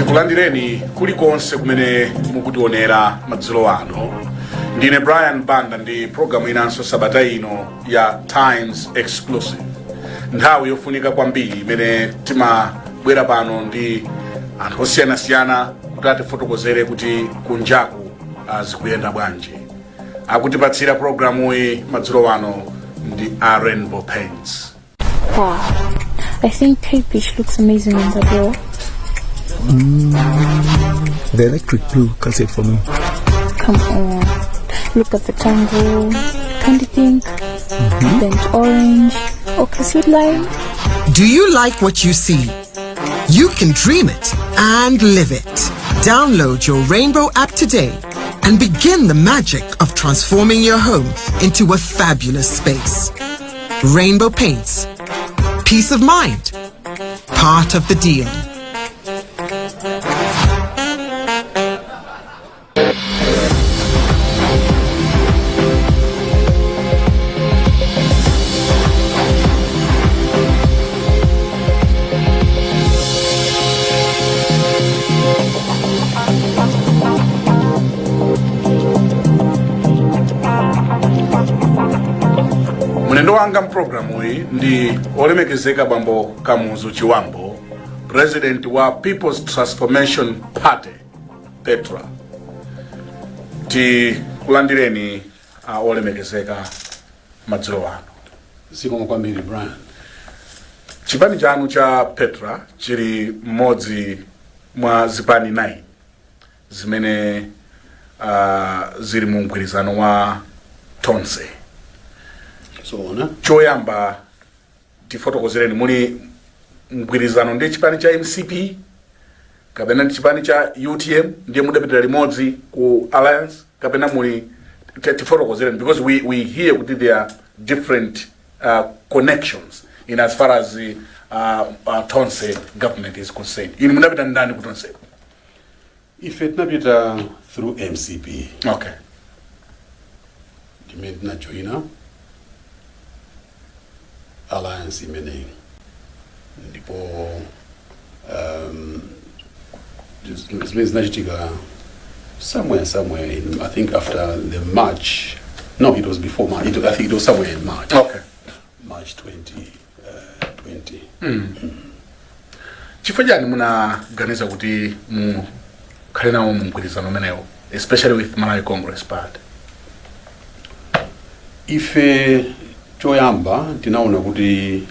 tikulandireni kulikonse kumene mukutionera madzulo ano. Ndine Brian Banda ndi programu inanso sabata ino ya Times Exclusive. Nthawi yofunika kwambiri imene timabwera pano ndi anthu osiyanasiyana kuti atifotokozere kuti kunjaku zikuyenda bwanji. Akutipatsira programu iyi madzulo ano ndi Rainbow Paints. Wow, I think Capish looks amazing on the door. The electric blue calls it for me. Come on, look at the tango, candy pink, burnt orange, ochre sweet lime. Do you like what you see? You can dream it and live it. Download your Rainbow app today and begin the magic of transforming your home into a fabulous space. Rainbow Paints. Peace of mind. Part of the deal. Mwenendo wanga mprogramu hii ndi olemekezeka Bambo Kamuzu Chibambo, President wa People's Transformation Party, Petra. Ti kulandireni olemekezeka madzulo ano. Zikomo kwambiri Brian. Chipani chanu cha Petra chili mmodzi mwa zipani 9 zimene zili mu mgwirizano wa tonse. Choyamba tifotokozereni muli mgwirizano ndi chipani cha MCP kapena ndi chipani cha UTM ndiye mudapitira limodzi ku alliance kapena muli tifotokozereni, because we hear kuti there are different connections in as far as the tonse government is concerned. Inu mudapita ndani ku tonse? Ife tinapita through MCP. Okay. Dimena joina alliance imene ndipo zinachitika somewhere in, I think after the March. No, it was before March. I think it was somewhere in March. Okay. March 2020. Chifukwa chani munaganiza kuti mukhale nawo mu mgwirizano umenewo, especially with Malawi Congress Party? Ife choyamba tinaona kuti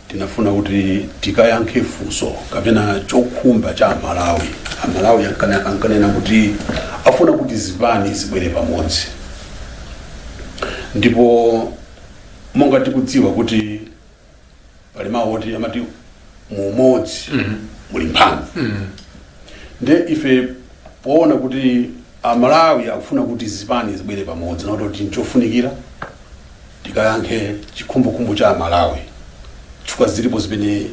tinafuna kuti tikayankhe funso kapena chokhumba cha Malawi ankanena kuti afuna kuti zipani zibwere pamodzi. Ndipo monga tikudziwa kuti pali mawu oti amati mumodzi muli mphamvu. Nde ife poona kuti Malawi akufuna kuti zipani zibwere pamodzi na kuti nchofunikira tikayankhe chikhumbokhumbo cha Malawi. Chifukwa zilipo zimene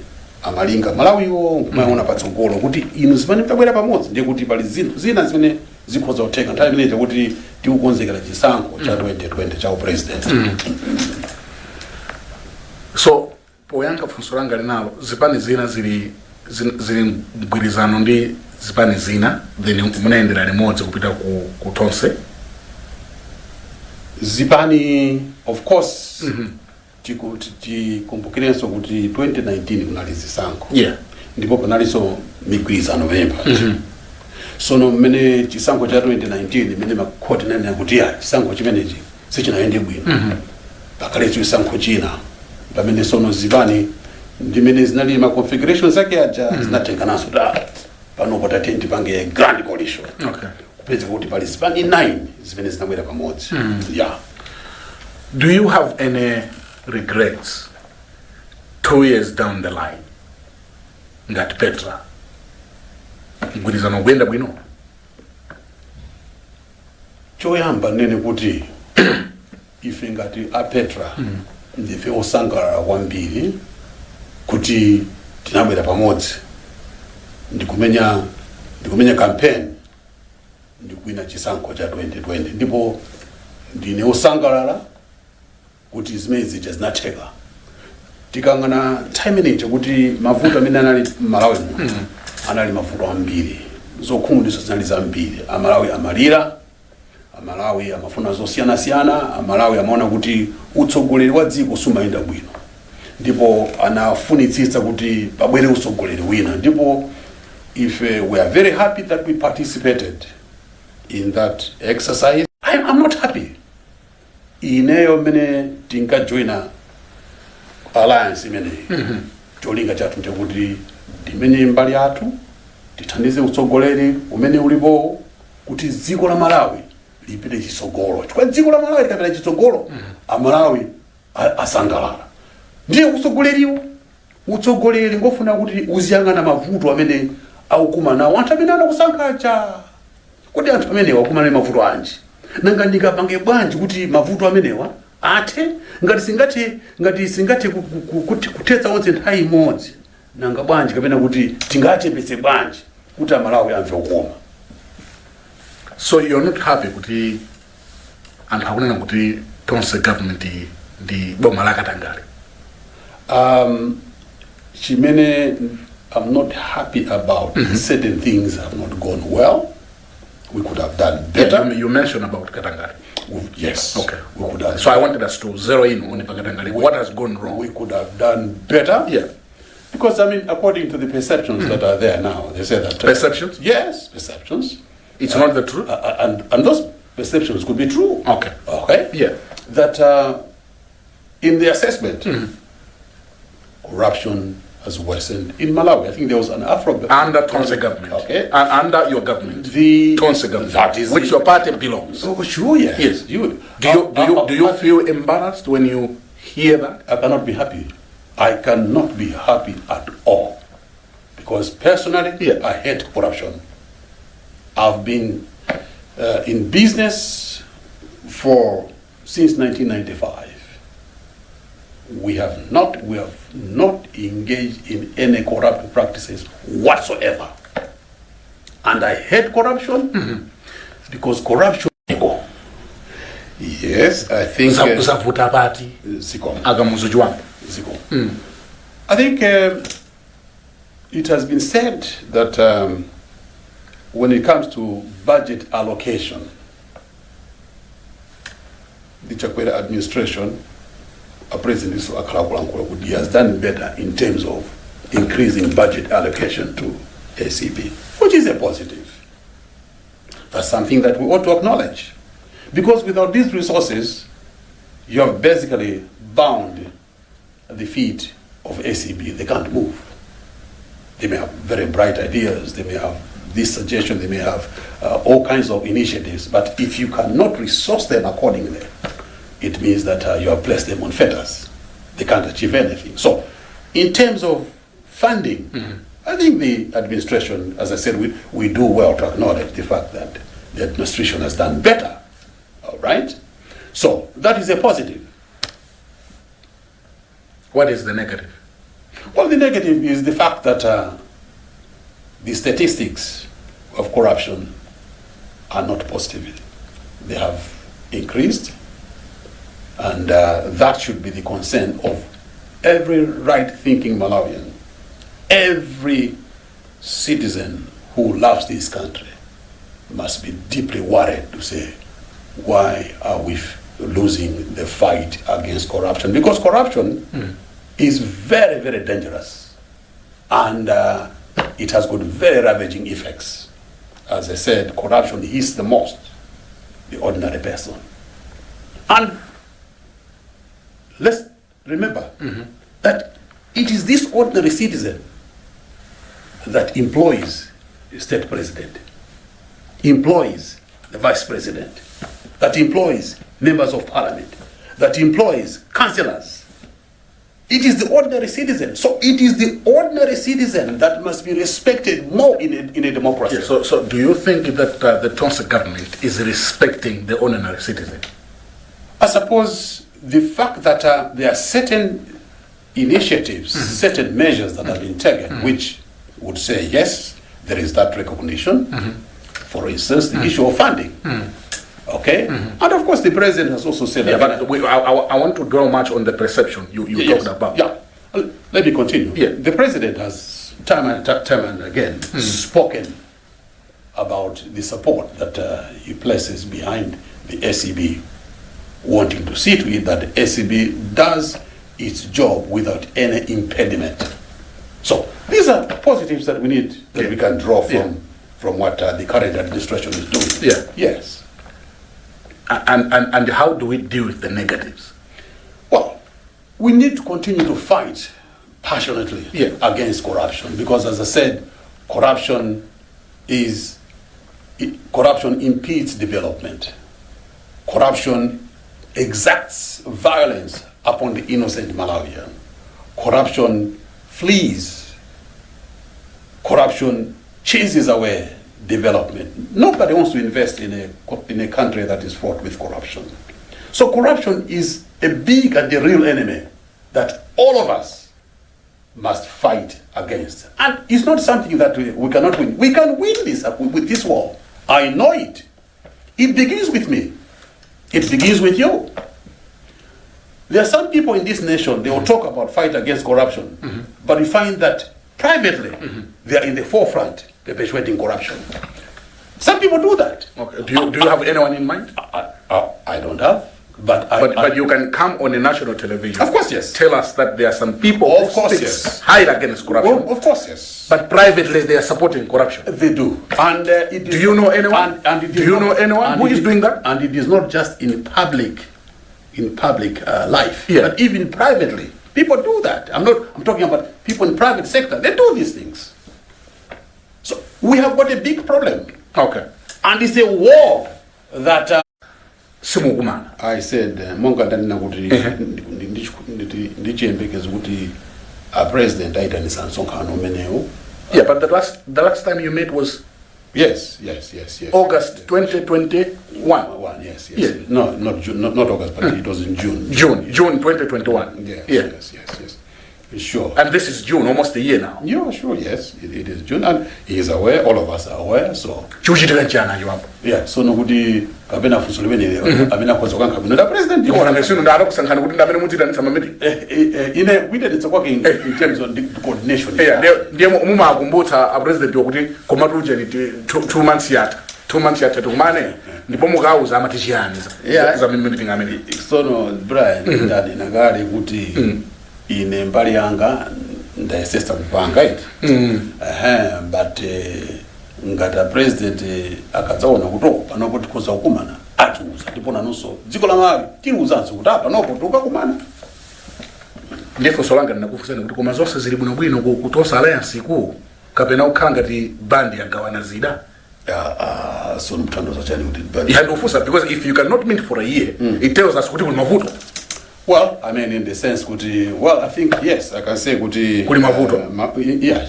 amalinga Malawiwo kumaona patsogolo kuti inu zipani mtabwera pamodzi ndiye kuti pali zinthu zina zimene zikhoza kutheka nthawi imeneyi kuti tikukonzekera chisankho cha 2020 cha president. So poyankha funso langa linalo, zipani zina zili mgwirizano ndi zipani zina then munaendera limodzi kupita ku tonse? Zipani of course tikumbukirenso kuti 2019 kunali zisankho. Yeah. Ndipo panalinso migwirizano member. Sono mmene chisankho cha 2019 mmene makhoti nene kuti chisankho chimenechi sichinayende bwino. Pakale chisankho china pamene sono zipani ndimene zinali ma configurations zake aja zinatengananso pano potati ndipange grand coalition. Okay. Kupeza kuti pali zipani 9 zimene zinabwera pamodzi. Yeah. Do you have any regrets 2 years down the line ngati Petra mgwirizano gwenda bwino? Choyamba nene kuti ife ngati a Petra ndife osangalala kwambiri kuti tinabwera pamodzi ndikumenya campaign ndikuwina chisankho cha 2020 ndipo ndine osangalala kuti zimene zija zinatheka. Tikangana time ineyi kuti mavuto amene anali Malawi anali mavuto ambiri, zokhumudwitsa zinali zambiri. Amalawi amalira, Amalawi amafuna zosiyana-siyana, Amalawi amaona kuti utsogoleri wa dziko sumayenda bwino, ndipo anafunitsitsa kuti pabwere utsogoleri wina. Ndipo we are very happy that we participated in that exercise. I'm not happy ineyo mene tinkajoina alliance imene cholinga chathu nchakuti timene mbali yathu tithandize utsogoleri umene ulipo kuti dziko la Malawi lipite chitsogolo. Chifukwa dziko la Malawi likapita chitsogolo, Amalawi asangalala. Ndiye utsogoleri ngofuna kuti uziyang'ana mavuto amene akukuma nawo anthu amene anakusankhacha. Kuti anthu amene wakumana mavuto anji, nanga ndingapange bwanji kuti mavuto amenewa athe, ngati singathe kuthetsa onse nthawi imodzi, nanga bwanji kapena kuti tingachepetse bwanji kuti Amalawi amve kukoma. So you're not happy kuti anthu akunena kuti tonse government ndi boma la Katangale? Chimene I'm not happy about, certain things have not gone well. We could have done better. Yeah, you mentioned about Katangale. Yes. Okay. We could have. So I wanted us to zero in on Katangale. What has gone wrong? We could have done better. Yeah. Because according to the perceptions that are there now, they say that perceptions. Yes, perceptions. It's not the truth. And those perceptions could be true. Okay. Okay. Yeah. That in the assessment, corruption has worsened in Malawi. I think there was an Afro under Tonse government. Okay. Under your government. The Tonse government. That is which your party belongs. Oh, sure. Yes. Yes. Do you feel embarrassed when you hear that? I cannot be happy. I cannot be happy at all, because personally, I hate corruption. I've been in business since 1995. We have not engaged in any corrupt practices whatsoever, and I hate corruption because corruption. Yes, I think. I think it has been said that when it comes to budget allocation, the Chakwera administration, President he has done better in terms of increasing budget allocation to ACP, which is a positive. That's something that we ought to acknowledge. Because without these resources, you have basically bound the feet of ACB. They can't move. They may have very bright ideas, they may have this suggestion, they may have all kinds of initiatives, but if you cannot resource them accordingly, it means that you have placed them on fetters. They can't achieve anything. So, in terms of funding, I think the administration, as I said, we do well to acknowledge the fact that the administration has done better. All right? So, that is a positive. What is the negative? Well, the negative is the fact that the statistics of corruption are not positive. They have increased, and that should be the concern of every right-thinking Malawian. Every citizen who loves this country must be deeply worried to say, why are we losing the fight against corruption? Because corruption is very, very dangerous, and it has got very ravaging effects. As I said, corruption hits the most the ordinary person. And let's remember that it is this ordinary citizen that employs the state president, employs the vice president, that employs members of parliament, that employs councillors. It is the ordinary citizen. So it is the ordinary citizen that must be respected more in a democracy. Yeah, so do you think that the Tonse government is respecting the ordinary citizen? I suppose the fact that there are certain initiatives, certain measures that have been taken, which would say, yes, there is that recognition. For instance, the issue of funding. Okay? And of course, the president has also said that. But I want to dwell much on the perception you talked about. Yeah. Let me continue. Yeah. The president has time and again spoken about the support that he places behind the SEB, wanting to see to it that the SEB does its job without any impediment. So these are positives that we need, that we can draw from what the current administration is doing. Yeah. Yes. And how do we deal with the negatives? Well, we need to continue to fight passionately against corruption, because, as I said, corruption impedes development. Corruption exacts violence upon the innocent Malawian. Corruption flees. Corruption chases away development. Nobody wants to invest in a country that is fraught with corruption. So corruption is a big and a real enemy that all of us must fight against. And it's not something that we cannot win. We can win this with this war. I know it. It begins with me. It begins with you. There are some people in this nation, they will talk about fight against corruption, but you find that privately, they are in the forefront, perpetuating corruption. Some people do that. Okay. Do you have anyone in mind? I don't have. But you can come on a national television. Of course, yes. Tell us that there are some people Of course, yes. hide against corruption. Well, of course, yes. But privately they are supporting corruption. They do. And do you know anyone? Do you know anyone who is doing that? And it is not just in public life, Yeah. but even privately. People do that. I'm talking about people in private sector. They do these things. So we have got a big problem. Okay. And it's a war that Simukumana. I said monga ndana kuti ndichiyembekeza kuti a president aitanisa nsonkhano umenewu. Yeah, but the last time you met was Yes. August 2021. Yes. Yeah. No, not June, not August, but it was in June. June 2021. Yes. Sure. And this is June, almost a year now. Yeah, sure, yes. It is June, and he is aware, all of us are aware, so. Chuchitika chana Chibambo. Yeah, so no kuti kapena funso limene amena kwazo kanka bino da president Ndiko ngasuno ndaro kusankhana kuti ndamene mutira nsamameti. We did it working in terms of the coordination. Yeah, ndiye mumakumbutsa a president yokuti komatu ujeni 2 months yata. 2 months yata tukumane ndipo mukauza amatichiyani za meeting amene. So no Brian ndani nagari kuti ine mbali yanga ndaisesa kupanga iti. But ngata president akadzaona kuti panopo tikhoza kukumana atiuza ndipo nanonso dziko la Malawi tiuzanso kuti panopo tikakumana. Ndifo solanga ndinakufunsana kuti koma zonse zili bwinobwino kutosa alliance iku kapena ukhala ngati bandi yagawana zida. So mthandoza chani kuti bandi. Yandofusa because if you cannot meet for a year, it tells us kuti kuli mavuto. Well, I mean, in the sense, well, I think, yes, I can say, Kuli mavuto. Yeah,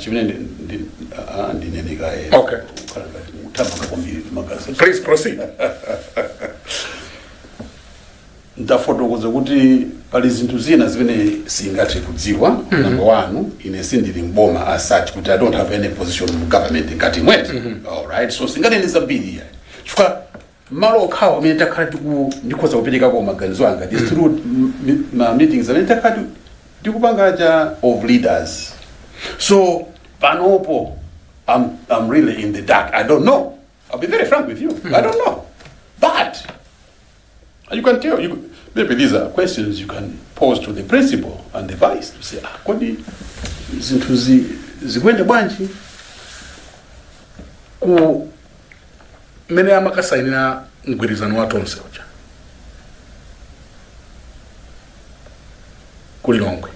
okay. Please proceed. Ndafotokoza kuti pali zinthu zina zimene singathe kudziwa. Number one, ine sindili mboma as such kuti I don't have any position in government ngati mwete. All right, so singateniza mbiri. Chifukwa malo okhawa amene takhala ndikhoza kupereka kwa maganizo anga this through meetings amene takhala ndikupanga of leaders. So panopo I'm really in the dark. I don't know. I'll be very frank with you. I don't know. But you can tell, maybe these are questions you can pose to the principal and the vice to say, kodi zinthu zikwenda bwanji ku mene amakasainira mgwirizano wa tonse uja kulilongwe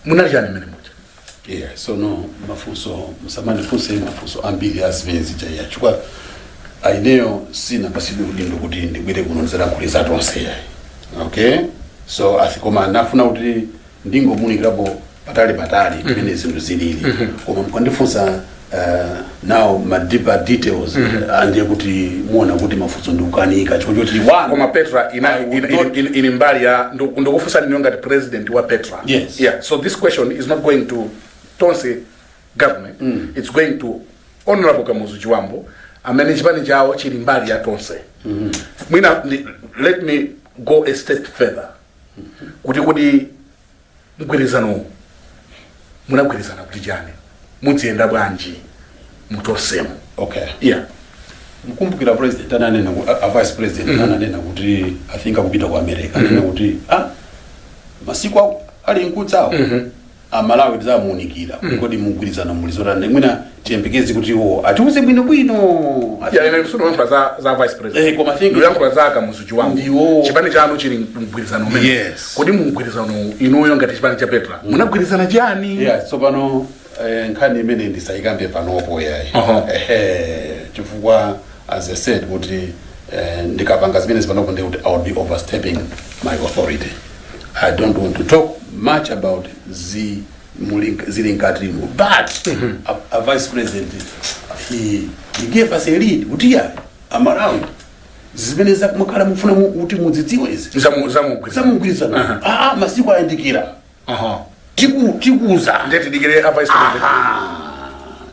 munajani mene moja. Yeah, so no mafunso msamani funse mafunso ambili asivezi jaya chukwa aineyo sina basidu udindo kuti ndigwire kunonzera kuliza tonse. Okay, so afikoma nafuna kuti ndingo munikirapo patali pamene zinthu zilili koma mkandifunsa now my deeper details and kuti muona kuti mafunso ndikukanika choti one koma Petra in mbali ya ndokufusa ninyo ngati president wa Petra. Yes. Yeah, so this question is not going to Tonse government. It's going to Honorable Kamuzu Chibambo amene chipani chawo chili mbali ya Tonse. Mwina let me go a step further. Kuti mgwirizano munagwirizana kuti chani mudzienda bwanji mutosemo. Okay. Yeah. Mkumbukira president ananena vice president ananena kuti I think akupita ku America ananena kuti masiku ali nkutsawo amalawi tizamuunikira kodi mugwirizana mulizora mwina tiyembekeze kuti iwo atiuze bwino yeah ine kusuno mpha za vice president koma think yankula za Kamuzu Chibambo ndiwo chipani chanu chili mgwirizano umene. Yes. Kodi mugwirizano inuyo ngati chipani cha Petra munagwirizana chani? Yeah, so pano nkhani imene ndisayikambe panopo yayi. Chifukwa as I said kuti ndikapanga zimene zipanopo ndi kuti I would be overstepping my authority. I don't want to talk much about zilinkatimu, but a vice president he gave us a lead kuti ya amalawi zimene zakumukhala mufuna kuti mudzidziwe izi zamugwirizana masiku ayandikira tikuza ndeti dikire a vice president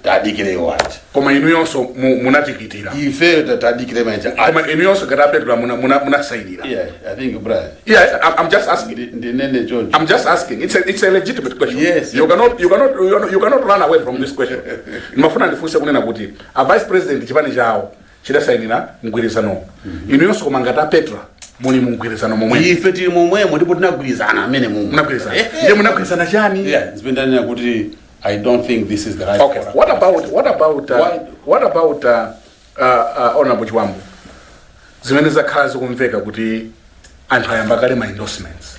tadikire what koma inu yonso munatikitira ife tadikire manja koma inu yonso ngati Petra munasainira. Yeah, I think Brian. Yeah, I'm just asking. I'm just asking. It's a legitimate question. Yes. You cannot run away from this question. Mafuna ndifunse kunena kuti a vice president chipani chawo chidasainira mgwirizano. Inu yonso koma ngati Petra muli mugwirizano momwe. Ife tili momwe ndipo tinagwirizana amene momwe. Munagwirizana. Ndiye munagwirizana chani? Yeah, zipendana kuti I don't think this is the right. Okay. What about Honorable Chibambo? Zimene zakhala zikumveka kuti anthu ayamba kale ma endorsements.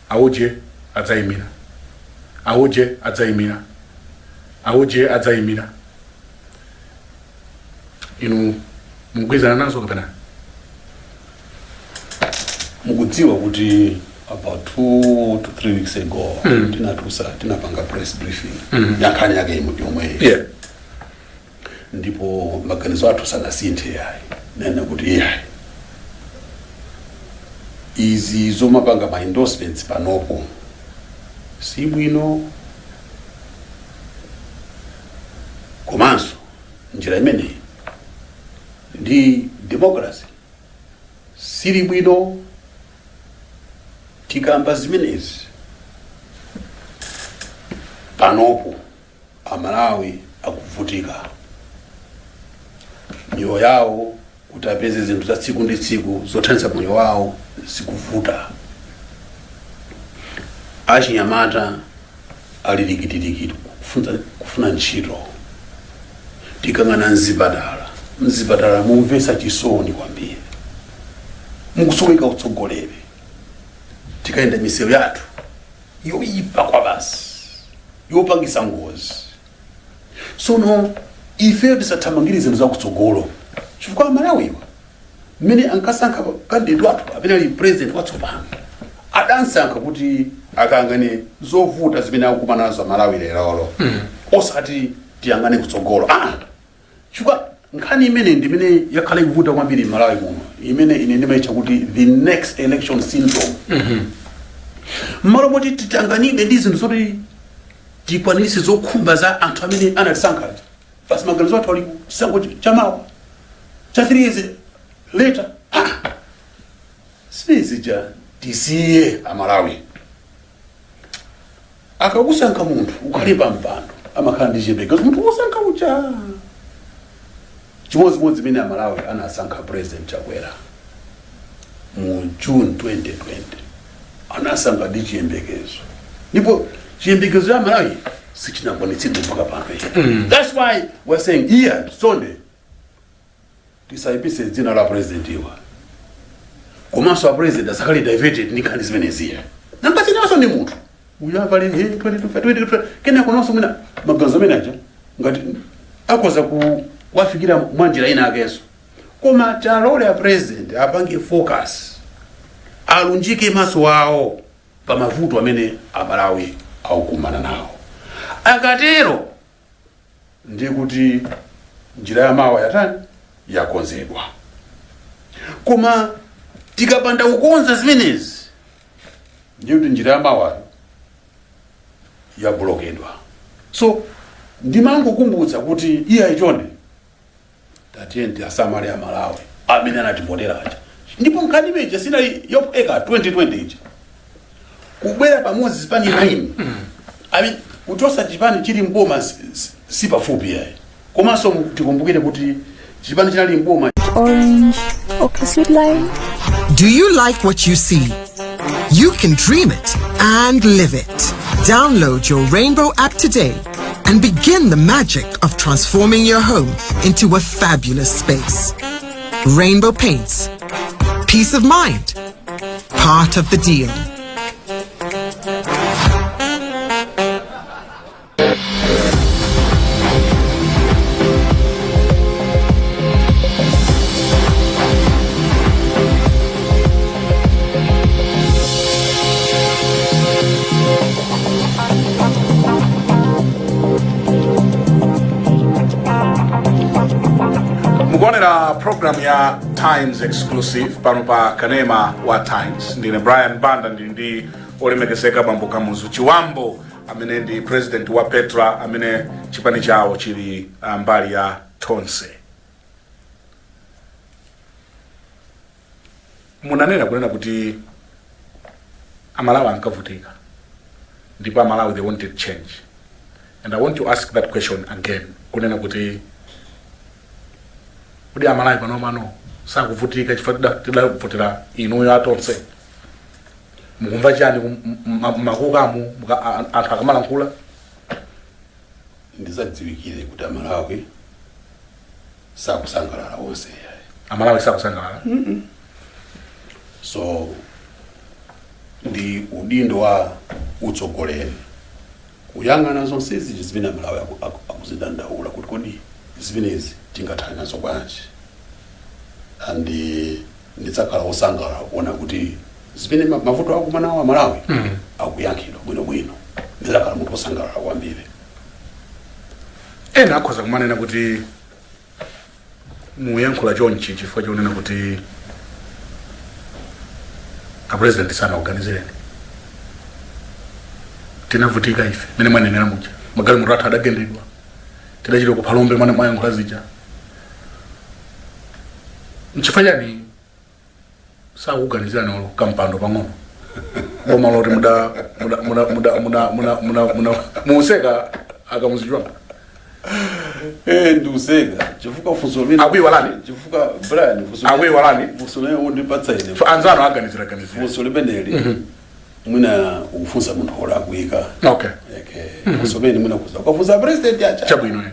Auje adzayimira. Inu mugwirizana nazo kapena? Mukudziwa kuti about 2 to 3 weeks ago tinapanga press briefing yakhani yake yomwe. Yeah. Ndipo maganizo athu sanasinthe yayi nena kuti yayi izi zomapanga ma endorsements panopo si bwino komanso njira imene ndi democracy sili bwino tikamba zimenezi panopo amalawi akuvutika moyo yawo kuti apeze zinthu za tsiku ndi tsiku zothandiza moyo wawo zikuvuta. Achinyamata ali likitirikiti kufuna ntchito tikangana mzipatala mumvesa chisoni kwambiri mukusoweka utsogoleri tikaenda misewu yathu yoyipa kwa basi yopangisa ngozi sono ife tisathamangire zinthu zakutsogolo chifukwa amalawiwa mmene ankasankha candidate wathu amene ali president watsopano adansankha kuti akangane zovuta zimene akukumana nazo amalawi lero osati tiyangane kutsogolo chifukwa nkhani imene ndimene yakhala ikuvuta kwambiri Malawi muno imene ine ndimaitcha kuti the next election syndrome. Mmalo moti titanganide ndi zinthu zoti tikwanise zokhumba za anthu amene anatisankha basi maganizo athu ali chisankho chamawa cha 3 years later sibezi ja tisiye amalawi akakusankha munthu ukhalipa mpando amakhala ndi chiyembekezo munthu wosankha uja chimodzimodzi imene amalawi anasankha president Chakwera mu June 2020 anasankha ndi chiyembekezo ndipo chiyembekezo ya Malawi sichinakwanitsidwe mpaka pano. That's why we're saying here Sunday tisaipise dzina la president iwa komanso a president asakali diverted ndi nkhani zimenezi nanga zinaso ndi munthu uyava lini 2022 kena kononso mwina maganizo amene aja ngati akhoza kuwafikira mwanjira ina akenso koma talole a president apange focus alunjike maso awo pa mavuto amene amalawi akukumana nawo akatero ndi kuti njira ya mawa yatani yakonzedwa koma tikapanda kukonza zimenezi ndi kuti njira ya mawa yablokedwa. So ndimangokumbutsa kuti iya ichonde tatiyenti asamale ya Malawi amene anativotera aja ndipo nkhani imeja sina yopeka 2020 ija kubwera pamodzi zipani 9 I mean kuchosa chipani chili mboma si pafupi yayi komanso tikumbukire kuti chipani chinali mboma Orange. Okay, sweet lime. Do you like what you see? You can dream it and live it. Download your Rainbow app today and begin the magic of transforming your home into a fabulous space. Rainbow Paints. Peace of mind. Part of the deal. mukuonera program ya Times Exclusive pano pa kanema wa Times. Ndine Brian Banda ndi olemekezeka bambo Kamuzu Chibambo amene ndi president wa Petra amene chipani chawo chili mbali ya Tonse. Munanena kunena kuti amalawi ankavutika ndipo amalawi they wanted change, and I want to ask that question again. Kunena kuti kudi amalawi pano sakuvutika chifukwa tidavutira inuyo atonse mukumva chani makukamu anthu akamalankhula? ndizadziwikire kuti amalawi sakusangalala onse amalawi sakusangalala so ndi udindo wa utsogoleri kuyang'ana zonse izi zimene amalawi akuzidandaula kuti kodi zimenezi tingathana nazo bwanji, and nditsakhala osangala kuona kuti zimene mavuto akumanawo amalawi akuyankhidwa bwinobwino. Nditsakhala munthu osangala kwambiri. Ena akhoza kumanena kuti muyankhula chonchi chifukwa chonena kuti a president sanaorganizireni. Tinavutika ife mene mwanenera muja magali murata adagendedwa tidachira kuphalombe mwana mwayankhula zija nchifanyani sakuganizirana olo kampando pang'ono boma loti muda muuseka akamuzijwa ndiuseka chifukwa funso limene akwi walani chifukwa Brian akwi walani funso limene undipatsa ine anzano aganizira funso limeneli mwina ufunsa munthu ola akuika okay funso limene mwina kuza ukafunsa president acha chabwino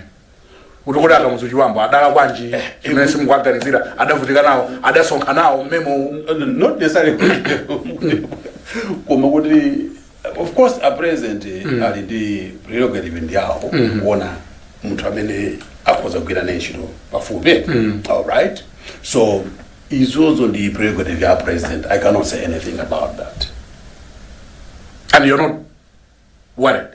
utokoda Kamuzu Chibambo adala kwanji chimene simukuganizira adavutika nawo adasonkha nawo memo not necessarily koma kuti of course a president ali ndi prerogative ndiyawo kuona munthu amene akhoza kugwira ntchito pafupi. All right, so izozo ndi prerogative ya president. I cannot say anything about that. And you're not worried?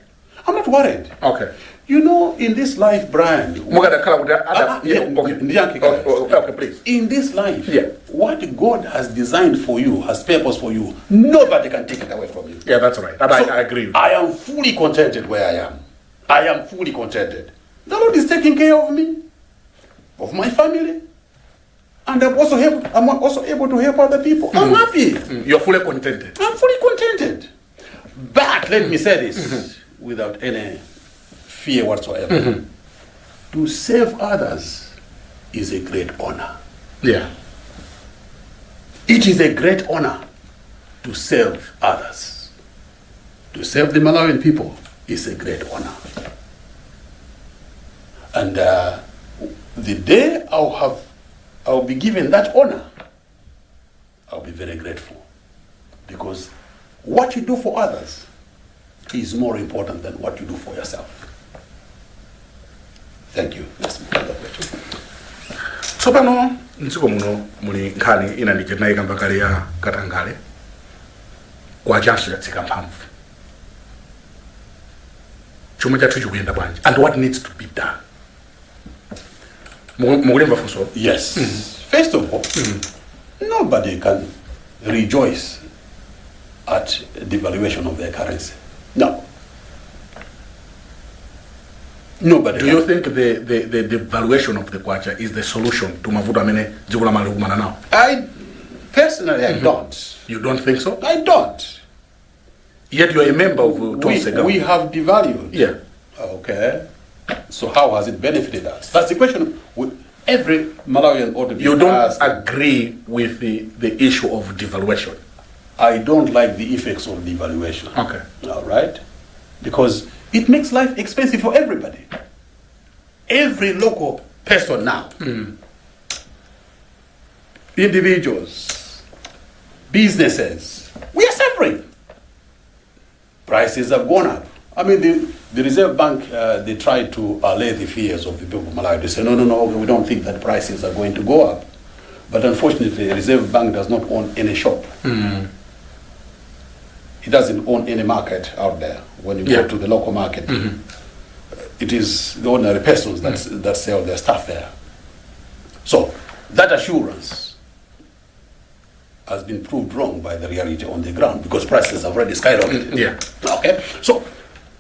I'm not worried. Okay. You know, in this life, Brian. Okay, please. In this life, yeah, what God has designed for you, has purpose for you, nobody can take it away from you. Yeah, that's right. I agree. I am fully contented where I am. I am fully contented. The Lord is taking care of me, of my family, and I'm also able to help other people. I'm happy. You're fully contented. I'm fully contented. But let me say this without any fear whatsoever. To serve others is a great honor. Yeah. It is a great honor to serve others. To serve the Malawian people is a great honor. And the day I'll be given that honor, I'll be very grateful. Because what you do for others is more important than what you do for yourself. Thank you. Yes, Tsopano nziko muno muli nkhani ina ndichinaika mbakali ya Katangale kwa chanso yatsika mphamvu. Chuma chathu chikuyenda bwanji and what needs to be done? Mukulemba funso? Yes. First of all, nobody can rejoice at the valuation of their currency. No. Nobody. Do you think the valuation of the kwacha is the solution to mavuto amene dziko la Malawi likumana nawo? I personally I don't. You don't think so? I don't. Yet you are a member of Tonse government. We have devalued. Yeah. Okay. So how has it benefited us? That's the question. Every Malawian ought to be You don't asked. agree with the issue of devaluation. I don't like the effects of devaluation. Okay. All right? Because it makes life expensive for everybody. Every local person now, individuals, businesses, we are suffering. Prices have gone up. I mean, the Reserve Bank, they tried to allay the fears of the people of Malawi. They say, no, we don't think that prices are going to go up. But unfortunately, the Reserve Bank does not own any shop. It doesn't own any market out there. When you go to the local market, it is the ordinary persons that sell their stuff there. So that assurance has been proved wrong by the reality on the ground because prices have already skyrocketed. Yeah. Okay. So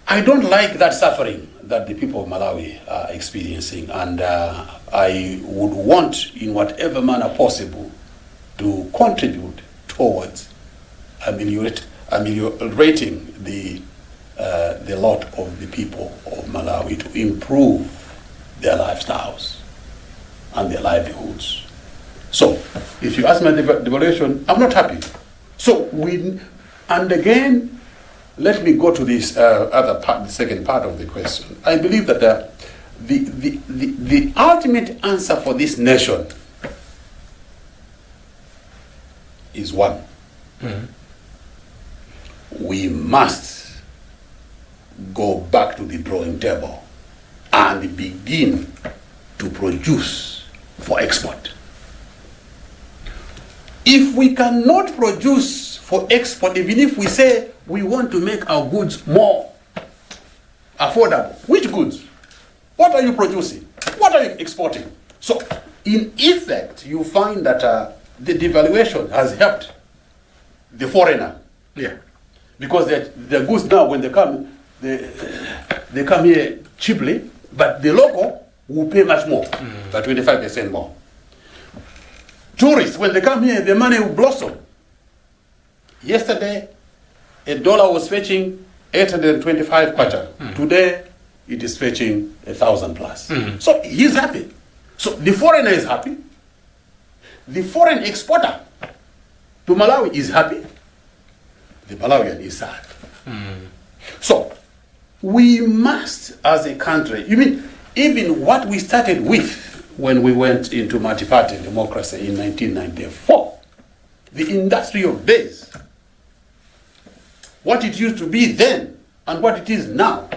I don't like that suffering that the people of Malawi are experiencing, and I would want, in whatever manner possible, to contribute towards ameliorating the lot of the people of Malawi, to improve their lifestyles and their livelihoods. So, if you ask me the devaluation, I'm not happy. So, and again, let me go to this other part, the second part of the question. I believe that the ultimate answer for this nation is one. We must go back to the drawing table and begin to produce for export. If we cannot produce for export, even if we say we want to make our goods more affordable, which goods? What are you producing? What are you exporting? So, in effect, you find that the devaluation has helped the foreigner. Yeah. Because the goods now, when they come here cheaply, but the local will pay much more, by 25% more. Tourists, when they come here, the money will blossom. Yesterday, a dollar was fetching 825 kwacha. Today, it is fetching 1,000 plus. So he's happy. So the foreigner is happy. The foreign exporter to Malawi is happy. The Malawian is sad. So we must, as a country, even what we started with when we went into multi-party democracy in 1994, the industrial base, what it used to be then and what it is now,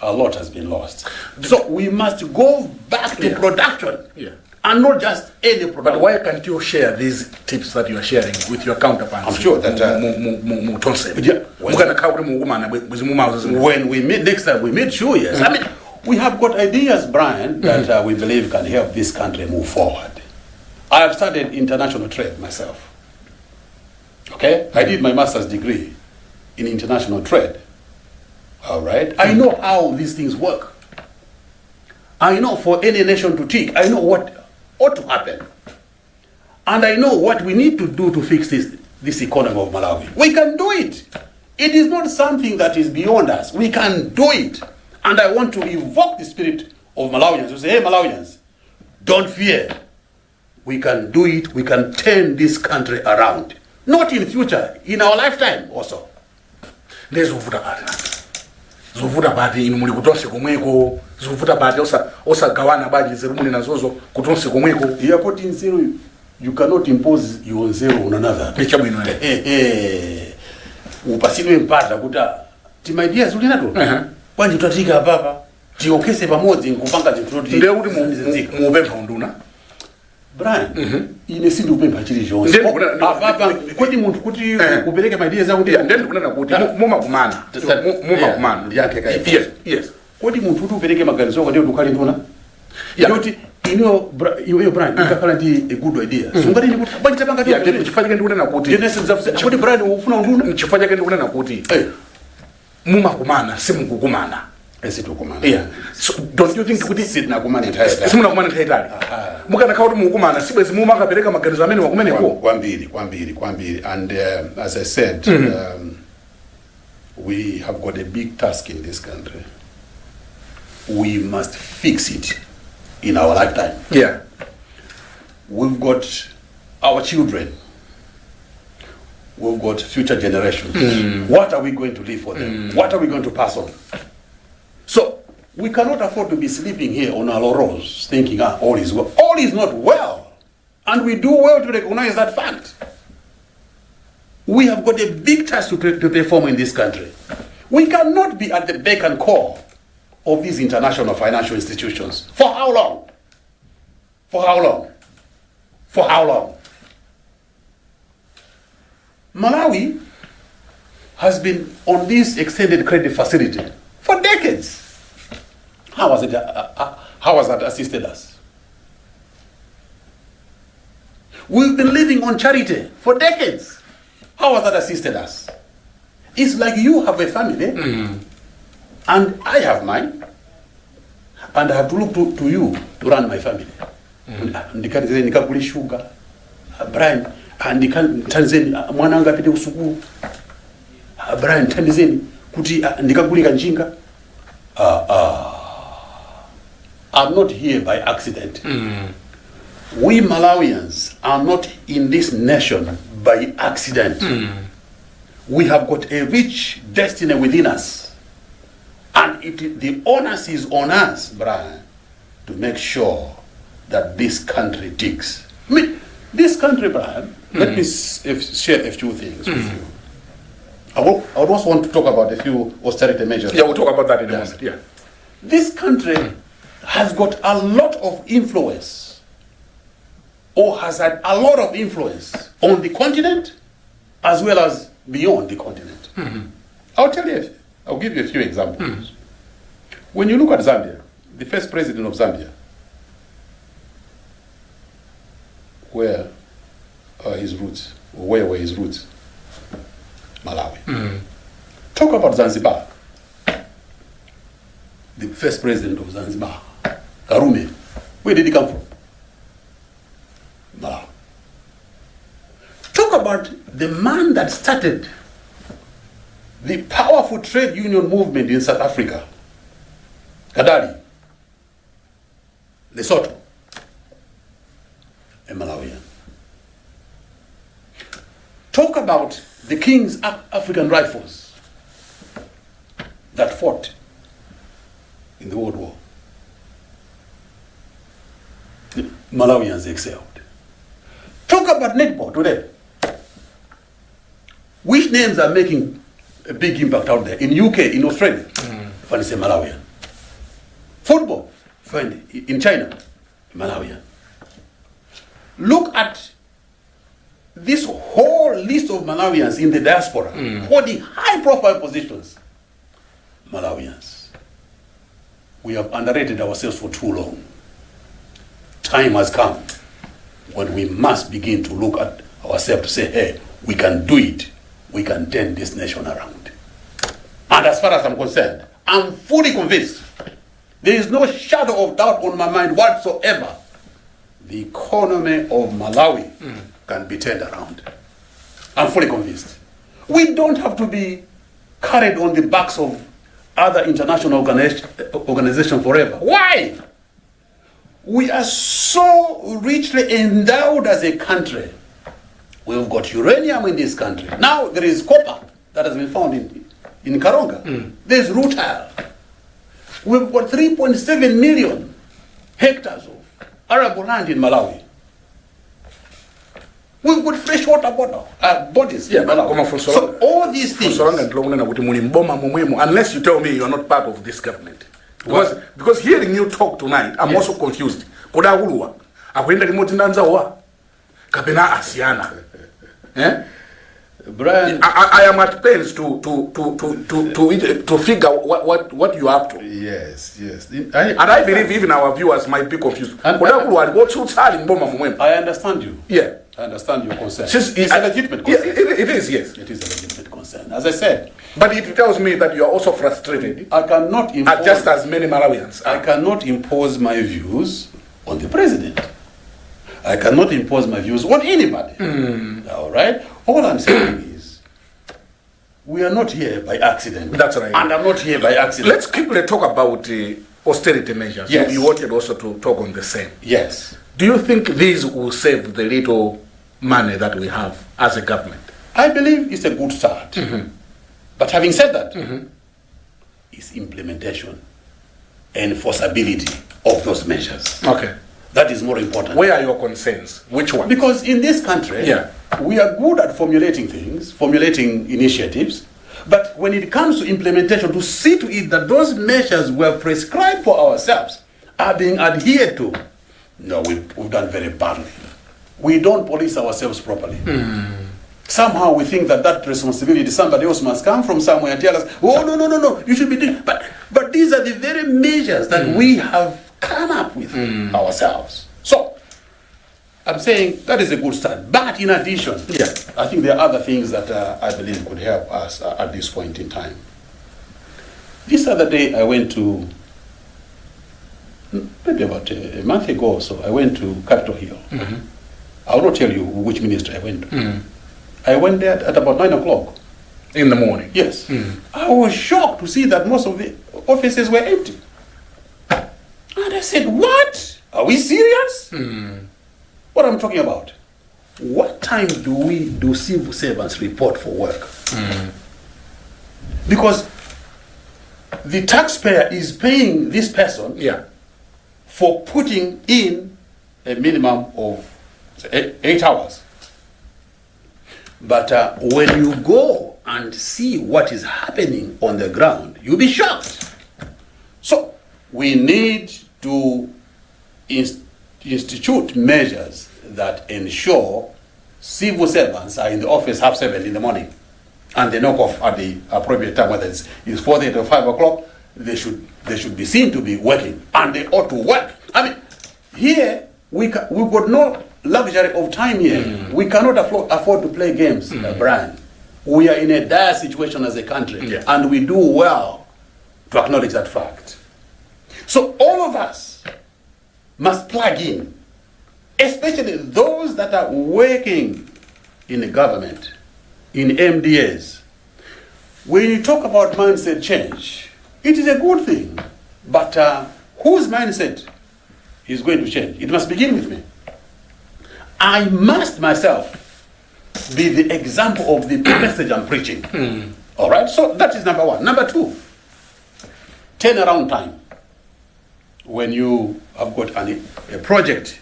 a lot has been lost. So we must go back to production. Yeah. And not just any production. But why can't you share these tips that you are sharing with your counterparts? I'm sure that when we meet next time, we meet sure, yes. I mean, we have got ideas, Brian, that we believe can help this country move forward. I have studied international trade myself. Okay? I did my master's degree in international trade. All right? I know how these things work. I know for any nation to tick, I know what ought to happen. And I know what we need to do to fix this economy of Malawi. We can do it. It is not something that is beyond us. We can do it. And I want to evoke the spirit of Malawians to say, hey Malawians, don't fear. We can do it. We can turn this country around. Not in future, in our lifetime also. There's zovuta bati inu muli kutonse komweko zovuta bati osagawana badi zirumuni nazozo kutonse komweko. You are putting zero. You cannot impose your zero on another. Echabwino upasidwe mpata kuta tima ideas uli nato kwanje tutatika papa tiokese pamodzi nkupanga zinthu ndio kuti muupempha unduna Brian ine sindi upempha chili chonse papa kodi munthu kuti upereke ideas akuti ndio ndikunena kuti mumakumana yake kai yes kodi munthu kuti upereke maganizo kwa ndio ukali nduna yoti iyo Brian ikakhala ndi a good idea sungati ni kuti banje tapanga ndio chifanyike ndikunena kuti kodi Brian ufuna unduna chifanyike ndikunena kuti mumakumana simukukumana esitukumana. Yeah. So don't you think kuti sidna kumana entirely? Simuna kumana entirely. Mukana kauti mukumana sibwezi mumaka pereka maganizo amene wakumene ko. Kwambiri. And as I said, we have got a big task in this country. We must fix it in our lifetime. Yeah. We've got our children. We've got future generations. What are we going to leave for them? What are we going to pass on? So we cannot afford to be sleeping here on our laurels thinking, all is well. All is not well. And we do well to recognize that fact. We have got a big task to perform in this country. We cannot be at the beck and call of these international financial institutions. For how long? For how long? For how long? Malawi has been on this extended credit facility for decades. How has that assisted us? We've been living on charity for decades. How has that assisted us? It's like you have a family, and I have mine, and I have to look to you to run my family. Ndikakule sugar, Brian, ndikathandizeni mwana anga apite kusukulu. Brian, thandizeni kuti ndikagulika njinga. I'm not here by accident. We Malawians are not in this nation by accident. We have got a rich destiny within us. And the onus is on us, Brian, to make sure that this country ticks. I mean, this country, Brian, let me share a few things with you. I would also want to talk about a few austerity measures. Yeah, we'll talk about that in a moment. Yeah. This country has got a lot of influence, or has had a lot of influence on the continent as well as beyond the continent. I'll give you a few examples. When you look at Zambia, the first president of Zambia, where were his roots? Malawi. Talk about Zanzibar. The first president of Zanzibar, Karume. Where did he come from? Malawi. Talk about the man that started the powerful trade union movement in South Africa, Kadali, Lesotho, a Malawian. Talk about the King's African Rifles that fought in the World War. The Malawians excelled. Talk about netball today. Which names are making a big impact out there? In UK, in Australia, find it's a Malawian. Football, find in China, Malawian. Look at this whole list of Malawians in the diaspora holding high-profile positions. Malawians. We have underrated ourselves for too long. Time has come when we must begin to look at ourselves to say, hey, we can do it. We can turn this nation around. And as far as I'm concerned, I'm fully convinced. There is no shadow of doubt on my mind whatsoever. The economy of Malawi can be turned around. I'm fully convinced. We don't have to be carried on the backs of other international organizations forever. Why? We are so richly endowed as a country. We've got uranium in this country. Now there is copper that has been found in Karonga. There's rutile. We've got 3.7 million hectares of arable land in Malawi. We've got freshwater bodies in Malawi. So all these things. Unless you tell me you are not part of this government. Because hearing you talk tonight, I'm also confused. Kodahulua. Akwenda remote ndanza wa. Kapena asiana. Brian, I am at pains to figure what you are up to. Yes. And I believe even our viewers might be confused. I understand you. Yeah. I understand your concern. It's a legitimate concern. It is, yes. It is a legitimate concern. As I said. But it tells me that you are also frustrated. I cannot impose, just as many Malawians are. I cannot impose my views on the president. I cannot impose my views on anybody. All right? All I'm saying is, we are not here by accident. That's right. And I'm not here by accident. Let's quickly talk about austerity measures. Yes. You wanted also to talk on the same. Yes. Do you think these will save the little money that we have as a government? I believe it's a good start. But having said that, it's implementation and enforceability of those measures. Okay. That is more important. Where are your concerns? Which one? Because in this country, Yeah. we are good at formulating things, formulating initiatives, but when it comes to implementation, to see to it that those measures we have prescribed for ourselves are being adhered to, no, we've done very badly. We don't police ourselves properly. Somehow we think that responsibility, somebody else must come from somewhere and tell us, oh, no, you should be doing. But these are the very measures that we have come up with ourselves. So, I'm saying that is a good start. But in addition, I think there are other things that I believe could help us at this point in time. This other day I went to, maybe about a month ago or so, I went to Capitol Hill. I will not tell you which ministry I went to. I went there at about 9 o'clock. In the morning? Yes. I was shocked to see that most of the offices were empty. And I said, what? Are we serious? What I'm talking about? What time do civil servants report for work? Because the taxpayer is paying this person for putting in a minimum of 8 hours. But when you go and see what is happening on the ground, you'll be shocked. So we need to institute measures that ensure civil servants are in the office 7:30 in the morning, and they knock off at the appropriate time, whether it's 4:30 or 5 o'clock. They should be seen to be working, and they ought to work. I mean, here we've got no luxury of time here. We cannot afford to play games, Brian. We are in a dire situation as a country, and we do well to acknowledge that fact. So all of us must plug in, especially those that are working in the government, in MDAs. When you talk about mindset change, it is a good thing, but whose mindset is going to change? It must begin with me. I must myself be the example of the message I'm preaching. All right, so that is number one. Number two, turnaround time. When you have got a project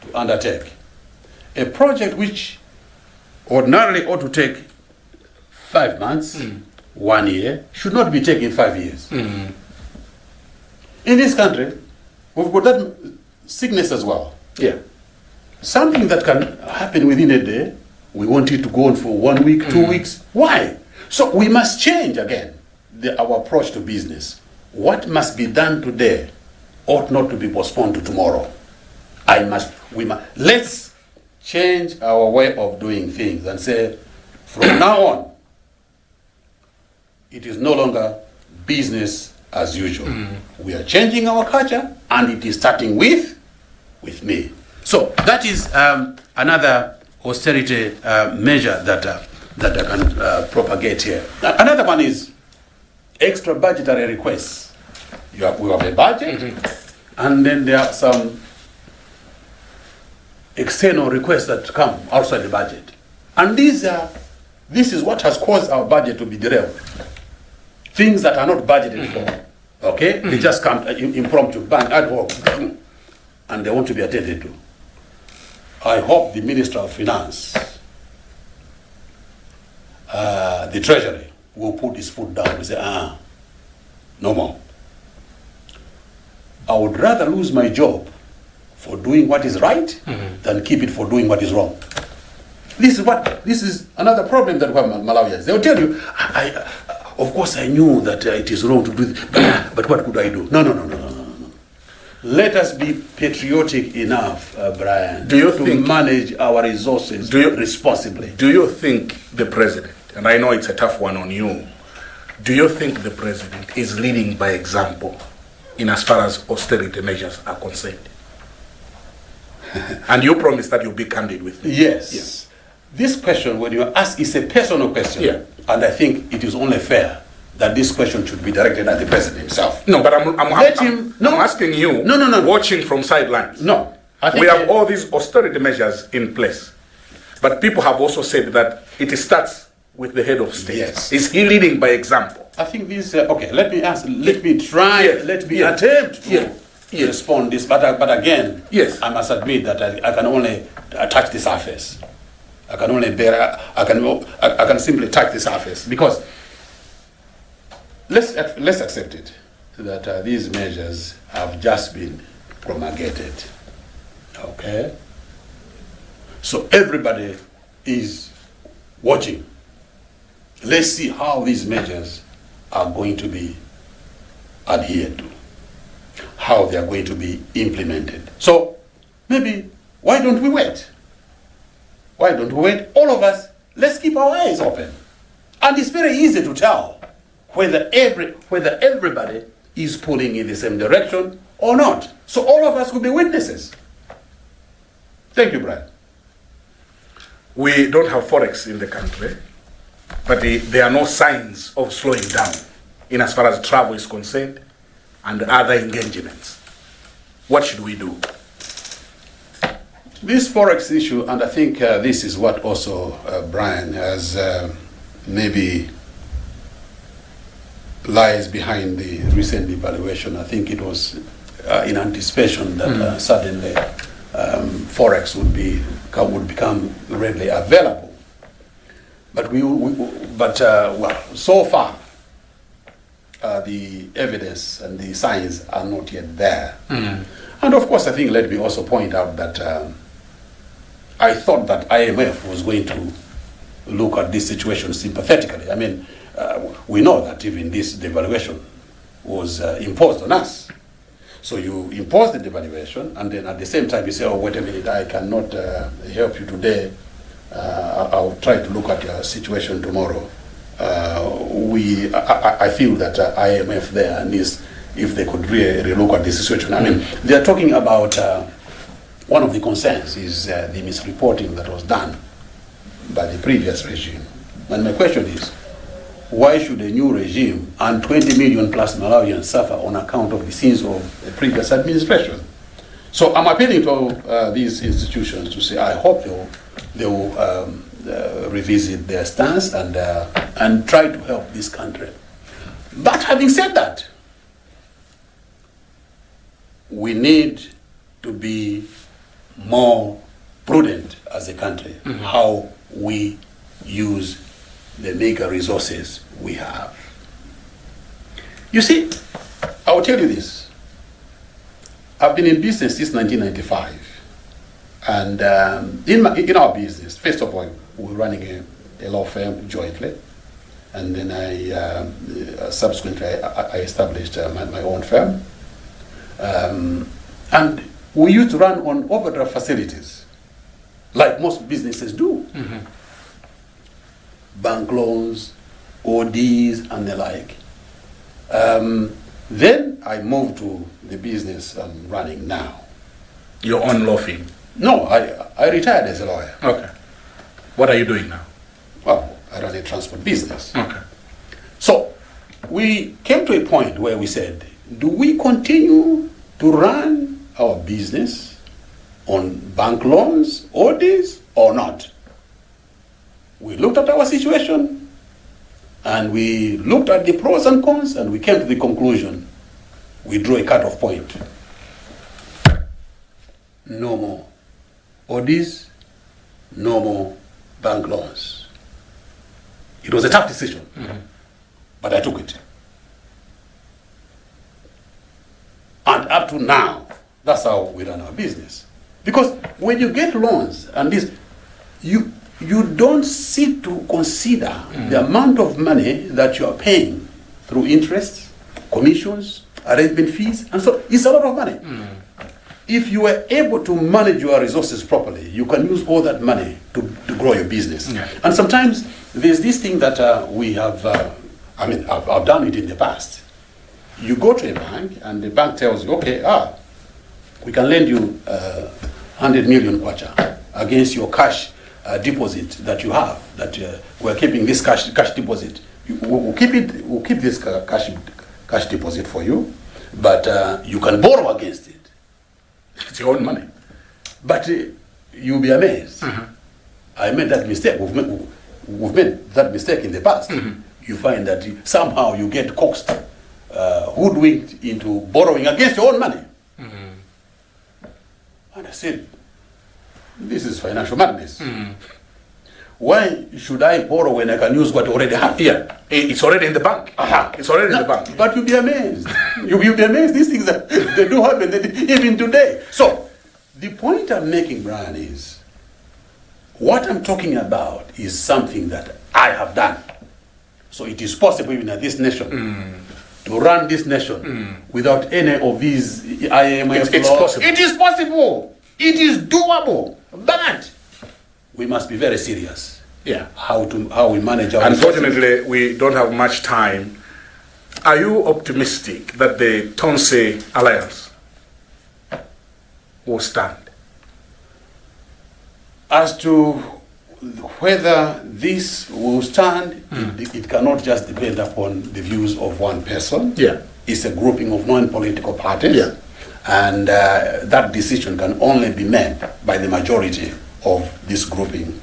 to undertake, a project which ordinarily ought to take 5 months, 1 year, should not be taking 5 years. In this country, we've got that sickness as well. Something that can happen within a day, we want it to go on for 1 week, 2 weeks. Why? So we must change again our approach to business. What must be done today ought not to be postponed to tomorrow. Let's change our way of doing things and say, from now on, it is no longer business as usual. We are changing our culture, and it is starting with me. So that is another austerity measure that I can propagate here. Another one is extra budgetary requests. We have a budget, and then there are some external requests that come outside the budget. And this is what has caused our budget to be derailed. Things that are not budgeted for. Okay? They just come impromptu, bang, ad hoc, and they want to be attended to. I hope the Minister of Finance, the Treasury, will put his foot down and say, no more. I would rather lose my job for doing what is right than keep it for doing what is wrong. This is another problem that we have in Malawians. They will tell you, of course I knew that it is wrong to do this, but what could I do? No. Let us be patriotic enough, Brian, to manage our resources responsibly. Do you think the president, and I know it's a tough one on you, do you think the president is leading by example in as far as austerity measures are concerned? And you promised that you'll be candid with me. Yes. this question, when you ask, is a personal question. Yeah. And I think it is only fair that this question should be directed at the president himself. No, but I'm asking you, No. watching from sidelines. No. I think we have all these austerity measures in place. But people have also said that it starts with the head of state. Yes. Is he leading by example? I think this, okay, let me ask, let me try, Yes. let me Yes. attempt to Yes. respond this, but again, Yes. I must admit that I can only touch the surface. I can simply touch the surface, because let's accept it that these measures have just been promulgated. Okay, so everybody is watching. Let's see how these measures are going to be adhered to, how they are going to be implemented. So maybe, why don't we wait? Why don't we wait? All of us, let's keep our eyes open. And it's very easy to tell whether everybody is pulling in the same direction or not. So all of us will be witnesses. Thank you, Brian. We don't have forex in the country, but there are no signs of slowing down in as far as travel is concerned and other engagements. What should we do? This forex issue, and I think this is what also Brian has maybe lies behind the recent devaluation. I think it was in anticipation that suddenly forex would become readily available. But well, so far the evidence and the signs are not yet there. And of course, I think let me also point out that I thought that IMF was going to look at this situation sympathetically. I mean, we know that even this devaluation was imposed on us. So you impose the devaluation, and then at the same time you say, oh, wait a minute, I cannot help you today. I'll try to look at your situation tomorrow. I feel that IMF there needs, if they could really look at the situation. I mean, they are talking about, one of the concerns is the misreporting that was done by the previous regime. And my question is, why should a new regime and 20 million plus Malawians suffer on account of the sins of the previous administration? So I'm appealing to these institutions to say, I hope they will revisit their stance and try to help this country. But having said that, we need to be more prudent as a country, how we use the meager resources we have. You see, I will tell you this. I've been in business since 1995. And in our business, first of all, we're running a law firm jointly. And then subsequently, I established my own firm. And we used to run on overdraft facilities, like most businesses do. Bank loans, ODs, and the like. Then I moved to the business I'm running now. Your own law firm? No, I retired as a lawyer. Okay. What are you doing now? Well, I run a transport business. Okay. So we came to a point where we said, do we continue to run our business on bank loans, ODs, or not? We looked at our situation, and we looked at the pros and cons, and we came to the conclusion, we drew a cutoff point. No more ODs, no more bank loans. It was a tough decision, but I took it. And up to now, that's how we run our business. Because when you get loans, and this, you don't sit to consider the amount of money that you are paying through interest, commissions, arrangement fees, and so it's a lot of money. If you are able to manage your resources properly, you can use all that money to grow your business. And sometimes there's this thing that we have, I've done it in the past. You go to a bank and the bank tells you, okay, we can lend you 100 million kwacha against your cash deposit that you have, that we're keeping this cash deposit. We'll keep this cash deposit for you, but you can borrow against it. It's your own money. But you'll be amazed. I made that mistake. We've made that mistake in the past. You find that somehow you get coaxed, hoodwinked into borrowing against your own money. And I said, this is financial madness. Why should I borrow when I can use what I already have? Yeah, it's already in the bank. It's already in the bank. But you'll be amazed. You'll be amazed. These things they do happen even today. So the point I'm making, Brian, is what I'm talking about is something that I have done. So it is possible even in this nation to run this nation without any of these IMF It's laws. possible. It is possible. It is doable. But we must be very serious. Yeah. How we manage our Unfortunately, we don't have much time. Are you optimistic that the Tonse Alliance will stand? As to whether this will stand, it cannot just depend upon the views of one person. Yeah. It's a grouping of non-political parties. Yeah. And that decision can only be made by the majority of this grouping.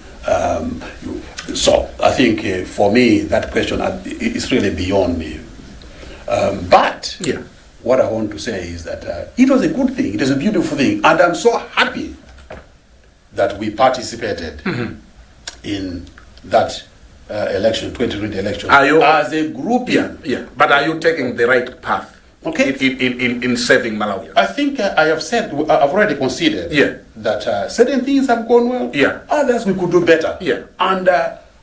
So I think for me, that question is really beyond me. But Yeah. what I want to say is that it was a good thing. It was a beautiful thing. And I'm so happy that we participated in that election, 2020 election, Are you- as a group. Yeah. But are you taking the right path? Okay. In saving Malawi? I think I have said, I've already considered that certain things have gone well, Yeah. others we could do better. Yeah. And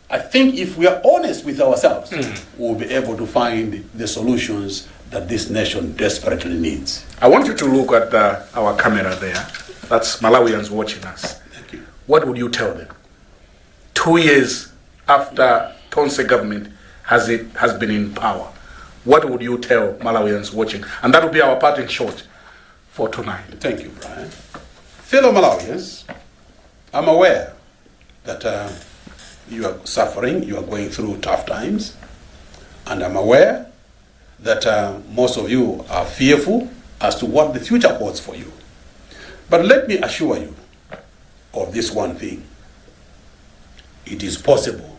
I think if we are honest with ourselves, we'll be able to find the solutions that this nation desperately needs. I want you to look at our camera there. That's Malawians watching us. Thank you. What would you tell them? 2 years after Tonse government has been in power, what would you tell Malawians watching? And that will be our parting shot for tonight. Thank you, Brian. Fellow Malawians, I'm aware that you are suffering, you are going through tough times, and I'm aware that most of you are fearful as to what the future holds for you. But let me assure you of this one thing. It is possible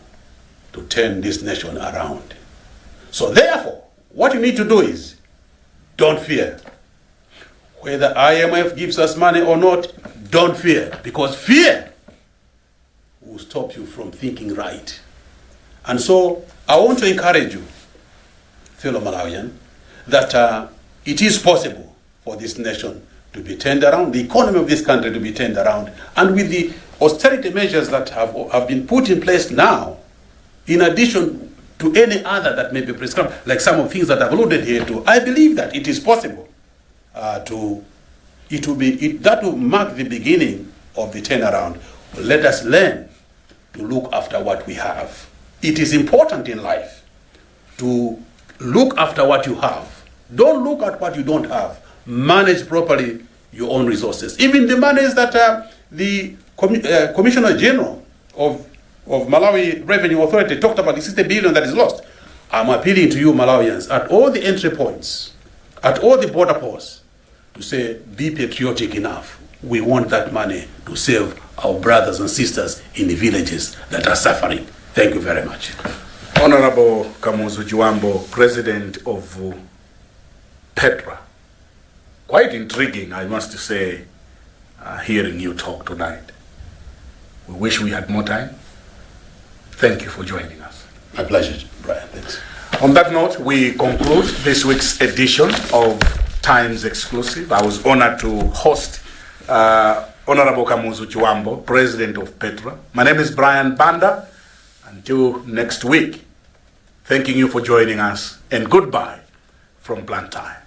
to turn this nation around. So therefore, what you need to do is, don't fear. Whether IMF gives us money or not, don't fear. Because fear will stop you from thinking right. And so, I want to encourage you, fellow Malawian, that it is possible for this nation to be turned around, the economy of this country to be turned around, and with the austerity measures that have been put in place now, in addition to any other that may be prescribed, like some of the things that I've alluded here to, I believe that it is possible that will mark the beginning of the turnaround. Let us learn to look after what we have. It is important in life to look after what you have. Don't look at what you don't have. Manage properly your own resources. Even the monies that the Commissioner General of Malawi Revenue Authority talked about, the 60 billion that is lost. I'm appealing to you Malawians at all the entry points, at all the border posts, to say, be patriotic enough. We want that money to save our brothers and sisters in the villages that are suffering. Thank you very much. Honorable Kamuzu Chibambo, President of Petra. Quite intriguing, I must say, hearing you talk tonight. We wish we had more time. Thank you for joining us. My pleasure, Brian. Thanks. On that note, we conclude this week's edition of Times Exclusive. I was honored to host Honorable Kamuzu Chibambo, President of Petra. My name is Brian Banda. Until next week, thanking you for joining us, and goodbye from Blantyre.